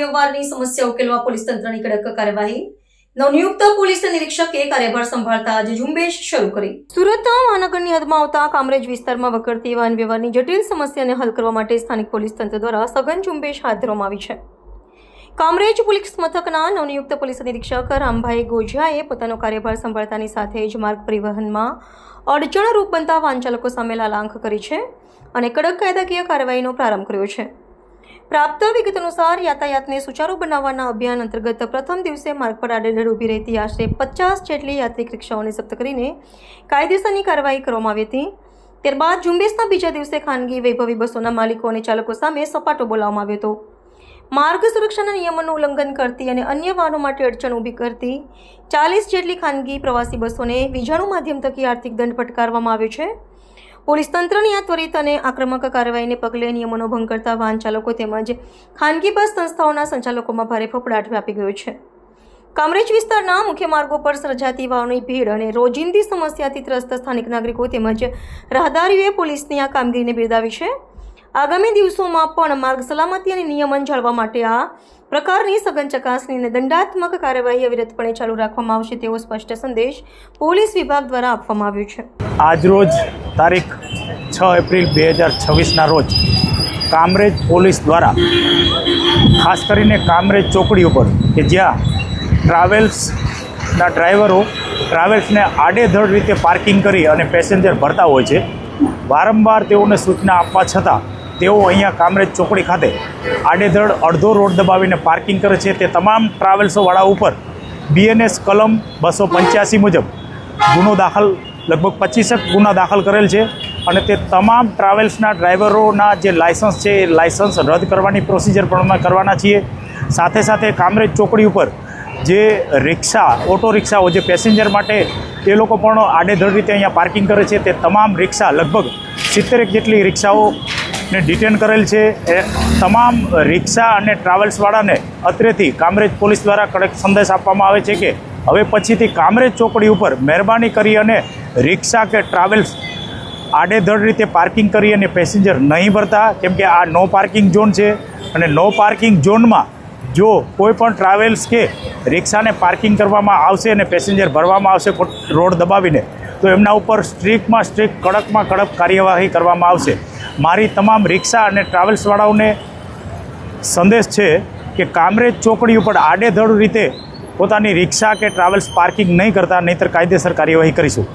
વ્યવહારની સમસ્યા ઉકેલવા પોલીસ તંત્રની કડક કાર્યવાહી। નવનિયુક્ત પોલીસ નિરીક્ષકે કાર્યભાર સંભાળતા આજે ઝુંબેશ શરૂ કરી। સુરત મહાનગરની હદમાં આવતા કામરેજ વિસ્તારમાં વકરતી વાહન વ્યવહારની જટિલ સમસ્યાને હલ કરવા માટે સ્થાનિક પોલીસ તંત્ર દ્વારા સઘન ઝુંબેશ હાથ ધરવામાં આવી છે। કામરેજ પોલીસ મથકના નવનિયુક્ત પોલીસ નિરીક્ષક રામભાઈ ગોઝિયાએ પોતાનો કાર્યભાર સંભાળતાની સાથે જ માર્ગ પરિવહનમાં અડચણરૂપ બનતા વાહન ચાલકો સામે લાલાંક કરી છે અને કડક કાયદાકીય કાર્યવાહીનો પ્રારંભ કર્યો છે। પ્રાપ્ત વિગત અનુસાર યાતાયાતને સુચારુ બનાવવાના અભિયાન અંતર્ગત પ્રથમ દિવસે માર્ગ પર આડેધડ ઊભી રહેતી આશરે 50 જેટલી યાત્રિક રિક્ષાઓને જપ્ત કરીને કાયદેસરની કાર્યવાહી કરવામાં આવી હતી। ત્યારબાદ ઝુંબેશના બીજા દિવસે ખાનગી વૈભવી બસોના માલિકો અને ચાલકો સામે સપાટો બોલાવવામાં આવ્યો હતો। માર્ગ સુરક્ષાના નિયમોનું ઉલ્લંઘન કરતી અને અન્ય વાહનો માટે અડચણ ઊભી કરતી 40 જેટલી ખાનગી પ્રવાસી બસોને વીજાણુ માધ્યમ થકી આર્થિક દંડ ફટકારવામાં આવ્યો છે। પોલીસ તંત્રની આ ત્વરિત અને આક્રમક કાર્યવાહીને પગલે નિયમોનો ભંગ કરતા વાહન ચાલકો તેમજ ખાનગી બસ સંસ્થાઓના સંચાલકોમાં ભારે ફફડાટ વ્યાપી ગયો છે। કામરેજ વિસ્તારના મુખ્ય માર્ગો પર સર્જાતી વાહનોની ભીડ અને રોજિંદી સમસ્યાથી ત્રસ્ત સ્થાનિક નાગરિકો તેમજ રાહદારીઓએ પોલીસની આ કામગીરીને બિરદાવી છે। આગામી દિવસોમાં પણ માર્ગ સલામતી અને નિયમન જાળવવા માટે આ પ્રકારની સઘન ચકાસણી અને દંડાત્મક કાર્યવાહી અવિરતપણે ચાલુ રાખવામાં આવશે તેવો સ્પષ્ટ સંદેશ પોલીસ વિભાગ દ્વારા આપવામાં આવ્યો છે। આજરોજ તારીખ 6 એપ્રિલ 2026ના રોજ કામરેજ પોલીસ દ્વારા ખાસ કરીને કામરેજ ચોકડી ઉપર કે જ્યાં ટ્રાવેલ્સના ડ્રાઈવરો ટ્રાવેલ્સને આડેધડ રીતે પાર્કિંગ કરી અને પેસેન્જર ભરતા હોય છે, વારંવાર તેઓને સૂચના આપવા છતાં તેઓ અહીંયા કામરેજ ચોકડી ખાતે આડેધડ અડધો રોડ દબાવીને પાર્કિંગ કરે છે। તે તમામ ટ્રાવેલ્સોવાળા ઉપર BNS કલમ 285 મુજબ ગુનો દાખલ લગભગ 25 ગુના દાખલ કરેલ છે અને તે તમામ ટ્રાવેલ્સના ડ્રાઈવરોના જે લાયસન્સ છે એ લાયસન્સ રદ કરવાની પ્રોસિજર પણ અમે કરવાના છીએ। સાથે સાથે કામરેજ ચોકડી ઉપર જે રિક્ષા ઓટો રિક્ષાઓ જે પેસેન્જર માટે એ લોકો પણ આડેધડ રીતે અહીંયા પાર્કિંગ કરે છે, તે તમામ રિક્ષા લગભગ 70 જેટલી રિક્ષાઓને ડિટેન કરેલ છે। એ તમામ રિક્ષા અને ટ્રાવેલ્સવાળાને અત્રેથી કામરેજ પોલીસ દ્વારા કડક સંદેશ આપવામાં આવે છે કે હવે પછીથી કામરેજ ચોકડી ઉપર મહેરબાની કરી અને રિક્ષા કે ટ્રાવેલ્સ આડેધડ રીતે પાર્કિંગ કરી અને પેસેન્જર નહીં ભરતા, કેમ કે આ નો પાર્કિંગ ઝોન છે અને નો પાર્કિંગ ઝોનમાં જો કોઈ પણ ટ્રાવેલ્સ કે રિક્ષાને પાર્કિંગ કરવામાં આવશે અને પેસેન્જર ભરવામાં આવશે રોડ દબાવીને તો એમના ઉપર સ્ટ્રિક્ટમાં સ્ટ્રિક્ટ કડકમાં કડક કાર્યવાહી કરવામાં આવશે। મારી તમામ રિક્ષા અને ટ્રાવેલ્સવાળાઓને સંદેશ છે કે કામરેજ ચોકડી ઉપર આડેધડ રીતે પોતાની રિક્ષા કે ટ્રાવેલ્સ પાર્કિંગ નહીં કરતા, નહીંતર કાયદેસર કાર્યવાહી કરીશું।